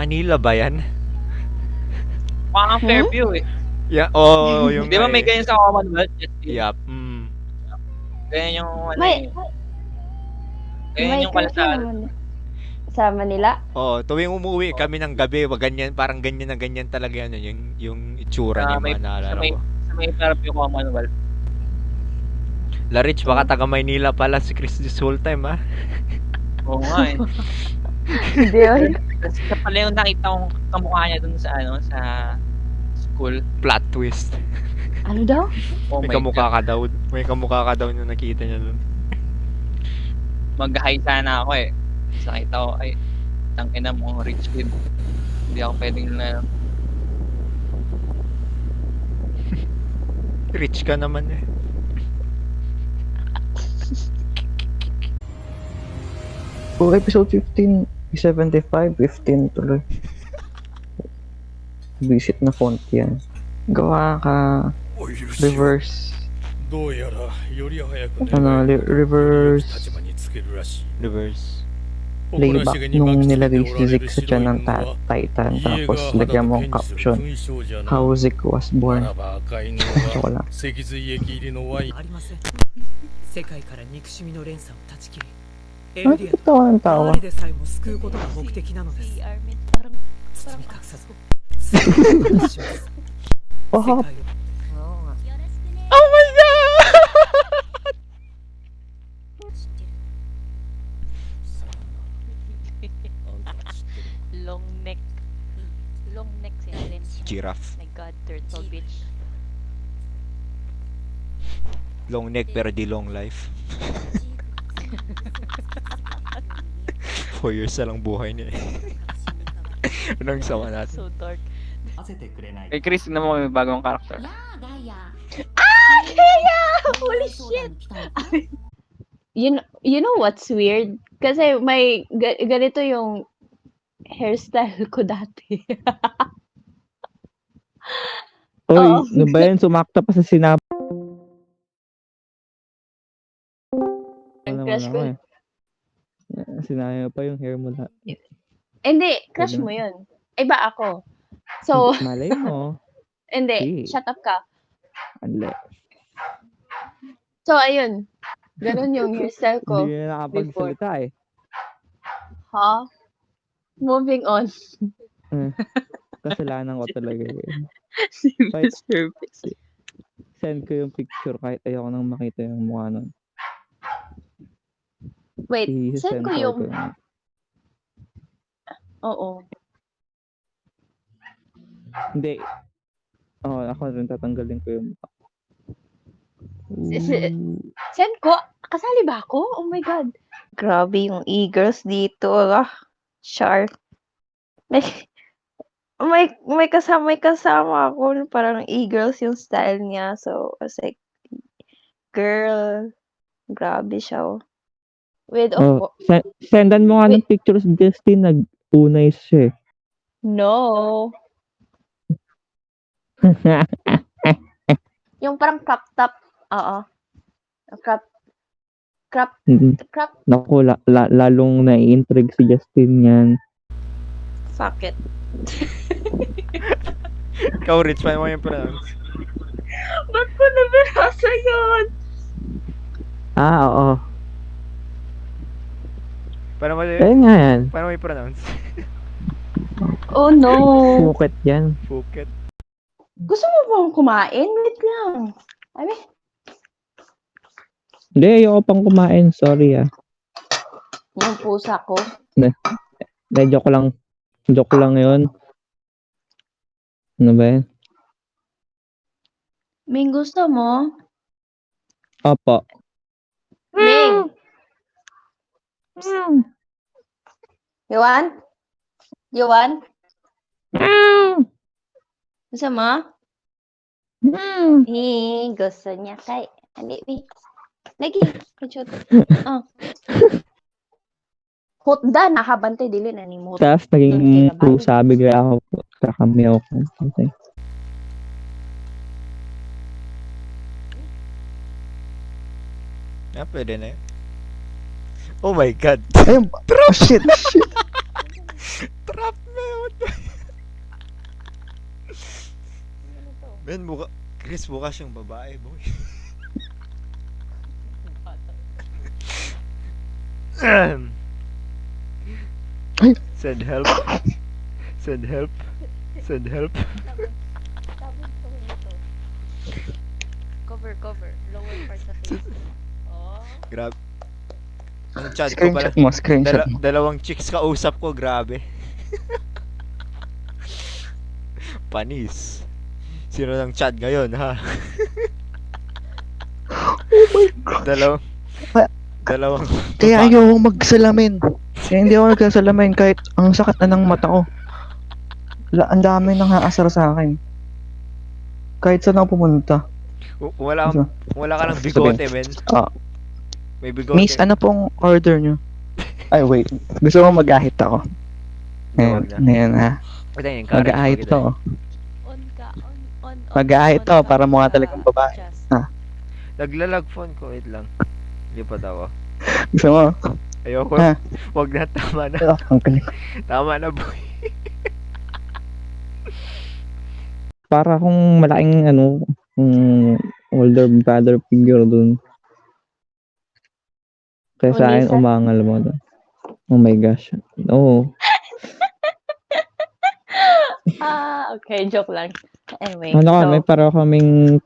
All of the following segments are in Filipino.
Manila ba yan? Parang Fairview eh. Yeah, yung Di ba may ganyan sa Commonwealth? Yup. Ganyan yung ano May, ganyan yung curfew kalsada. naman sa Manila. Tuwing umuwi kami ng gabi, ganyan, parang ganyan na ganyan talaga ano, yung itsura niya, mga naalala ko. Sa may Fairview Commonwealth. La Rich, baka taga Maynila pala si Chris this whole time, ha? Oo nga eh. Hindi yun. Kasi pala yung nakita kong kamukha niya dun sa sa school. Plot twist. Ano daw? Oh May my kamukha God. ka daw. May kamukha ka daw nung nakita niya dun. Mag-high sana ako eh. Sa nakita ko, ay, tangina mo, rich kid. Hindi ako pwedeng na, Rich ka naman eh. Oh, episode 15, 75, 15 tuloy. Visit na font yan. Gawa ka reverse. Reverse playback nung nilagay si Zik sa tiyan ng Titan. Tapos lagyan mo ang caption, how Zik was born. Ito lang. ありません世界から憎しみの連鎖を断ち切りエAno ルディア ito ang と tawa? 誰でさえも救うことが目的なのです Parang 包み隠さず全てを話します Oh, 世界を Oh my God! Long neck. Long neck si Ellen. Giraffe. My God, Turtle Beach. Long neck pero di long life. 4 years na lang buhay niya eh. Anong sama natin? So dark. kay Chris, tignan mo may bagong character. holy shit! You know what's weird? Kasi may ganito yung hairstyle ko dati. Oy, Oo. ano ba yan? Sumakta pa sa sinap. Ang crush ko. Sinaya pa yung hair mo na. Hindi, crush Ano? mo yun. Iba ako. So, Malay mo. hindi, Hey. shut up ka. Anle. So, ayun. Ganun yung hairstyle ko. Hindi na nakapagsalita eh. Ha? Moving on. Kasalanan ko talaga yun. Si Right. Mr. Beast. Send ko yung picture kahit ayoko nang makita yung mukha nun. Wait, send ko I-sensor yung... yun. Oo. Hindi. Ako rin tatanggalin ko yung mukha. Send ko? Kasali ba ako? Oh my God. Grabe yung e-girls dito. Char. May kasama ako. Parang e-girls yung style niya. So, I was like, girl. Grabe siya. With, Sendan mo nga ng pictures, Justin. Nag-unay siya eh. no. Yung parang crop top. Oo. Crop. Naku, lalong nai-intrigue si Justin yan. Fuck it. Ikaw, Rich, paano mo yung pronounce? Ba't ko nabirasa yun? Oo. Paano mo Ayun nga yan. paano mo yung pronounce? Oh no. Phuket yan. Phuket. Gusto mo bang kumain? Wait lang. Abi, Hindi, ayoko pang kumain. Sorry ah. yung pusa ko. Hindi, joke lang. Joke lang yun. Ano ba yan? Ming, gusto mo? Opo. Ming! You want? You want? Gusto mo? Gusto niya kay. Hindi, lagi. Kachot. Hotda, nakabantay dili na ni mo. Tapos naging pusa, bigla ako. Kakamiyaw ko. Okay. Pwede na yun. Oh my God. Ayun. Oh, shit. Trap na yun. Men, Chris, bukas yung babae, boy. Send help. Send help. Send help. Tabon ko nito. Cover. Lower part sa face. Oh. Grabe. Ang chat ko pala. Screenshot mo. Dalawang chicks kausap ko, grabe. Panis. Sino ng chat ngayon, ha? Dalawang Kaya ayaw akong magsalamin. Kaya hindi ako nagsasalamin kahit ang sakit na ng mata ko. Ang dami nang haasar sa akin. Kahit saan ako pumunta. wala ka lang bigote, men. Ah, May bigote. Miss, ano pong order nyo? Ay, wait. Gusto ko mag-ahit ako. Ayan, Huwag na. ayan ha. Mag-ahit to. On ka. On. Mag-ahit to para mukha talagang babae. Just. Naglalag phone ko, wait lang. Lipat ako. Gusto mo? Ayoko. Ha? Wag na, tama na. Ah, ang galing. Tama na, boy. Para akong malaking older father figure dun. Kaya sa akin Unisa? umangal mo dun. Oh my gosh. No. Okay, joke lang. Anyway, Ano kami, para kaming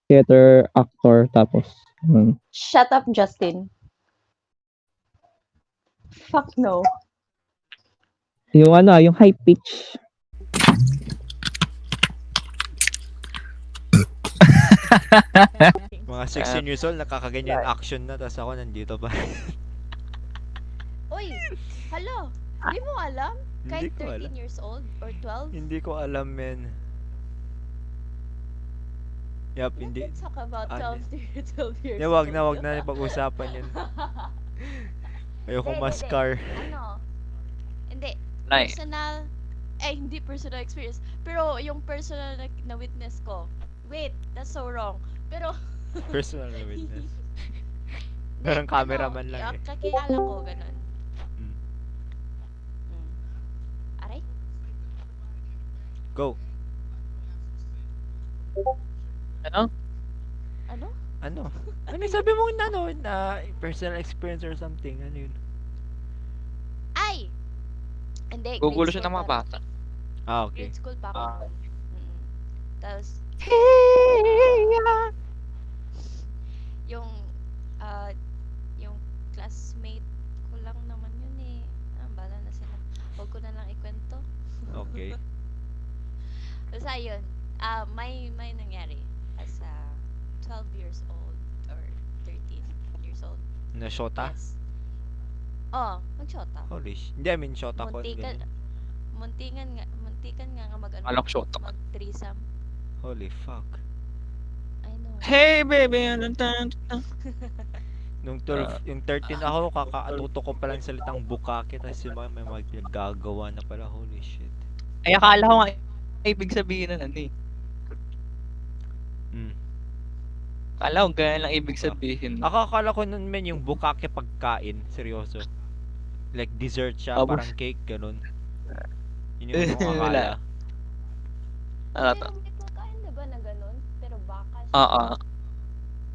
theater actor tapos shut up, Justin. Fuck no. yung yung high pitch. Mga 16 years old, nakakaganyan action na, tapos ako nandito pa. Uy! Hello! Di mo alam? Hindi Kahit ko 13 alam. years old or 12? Hindi ko alam, men. Yup, hindi. Let's talk about Ano? 12 years Wag old. na pag-usapan yun. Ayoko Hindi, mascar. Ano? Hindi. Nay. Hindi personal experience. Pero yung personal na witness ko. Wait, that's so wrong. Pero, Personal na witness. Parang cameraman lang eh. Kakilala ko, ganun. Mm. Aray? Go. Ano? Ano? Ano? Ano yung sabi mo na personal experience or something? Ano yun? Ay! Hindi, Gugulo grade siya ng school mga pa. bata. Ah, okay. Grade school pa ako. nun. Tapos, yung, yung classmate ko lang naman yun eh. Bala na sila. Huwag ko na lang ikwento. Okay. Tapos ayun, may nangyari as 12 years old or 13 years old. Na-shota? Yes. Oh, mag-shota. Holy Hindi, I mean, shota ko. Muntikan nga mag-ano. Alak shota ka. Mag-threesome. Holy fuck. I know. Hey, baby! Ano tan? Nung 12, yung 13 ako, kakatuto ko palang salitang bukake, tapos yung mga may magagawa na pala. Holy shit. Ay, akala ko nga, ibig sabihin na eh. Mm. Akala ko ganyan lang ibig sabihin. Akala ko nun, men, yung bukake pagkain. Seryoso. Like dessert siya, Abo. parang cake, ganun. Yun yung mga Wala. akala. Ano to? Pero may pagkain diba na ganun? Pero baka siya. Oo.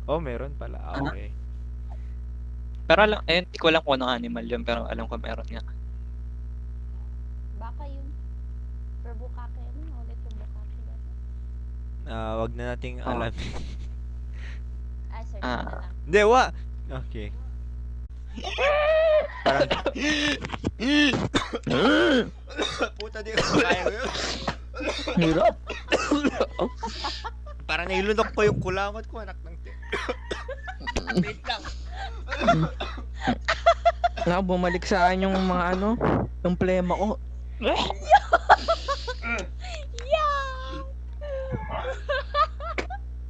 Oh, meron pala. Ah, Ano? okay. Pero hindi ko alam kung anong animal yun, pero alam ko meron nga. Baka yun. Pero bukake, ano ulit yung bukake ba? Wag na nating Oh. alam. Search Ah. na lang. Hindi, Okay. Parang... Puta, di ko kaya yun. Hirap. Parang nailunok ko yung kulangot ko, anak ng Wait lang. Bumalik sa akin yung mga yung plema ko.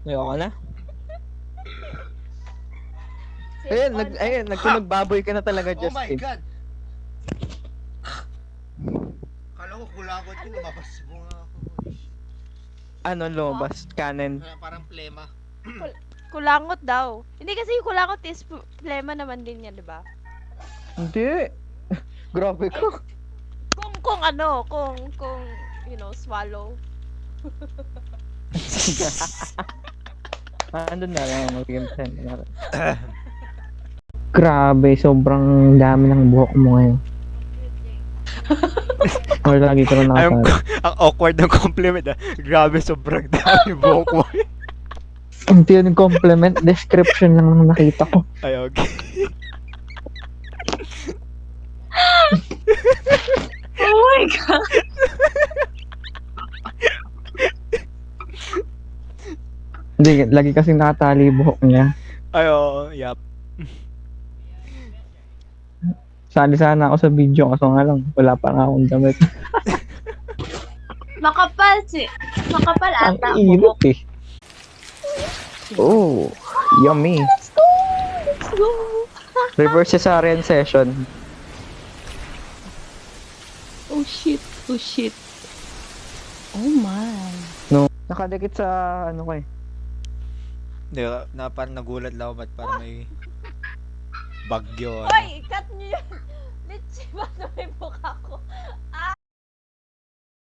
Ayoko na. Nagbaboy ka na talaga, Oh my Justin. God! Kala ko kulangot yun, lumabas mo nga ako. Lumabas? Canon. Parang plema. Kulangot daw. Hindi kasi yung kulangot is plema naman din yan, di ba? Hindi. Grabe ko. Kung swallow. Andun na lang, mag-game 10. Grabe, sobrang dami ng buhok mo ngayon. Or lagi ka lang Ayun, nakasabi. ang awkward ng compliment ah. Grabe, sobrang dami buhok mo. Hindi yun compliment, description lang ang nakita ko. Ay, okay. Oh my God. Hindi, lagi kasing nakatali yung buhok niya. Ay, oo, yap. Sali sana ako sa video, kaso nga lang, wala pa nga akong damit. Makapal Ang ata init eh. Oh, yummy. Let's go. Reverse cesarean session. Oh shit. Oh my. No, nakadikit sa ano ko eh. Hindi, parang nagulat lang ako ba't parang may bagyo. Hoy, cut niyo yun! Litsi ba na may mukha ko? Ah!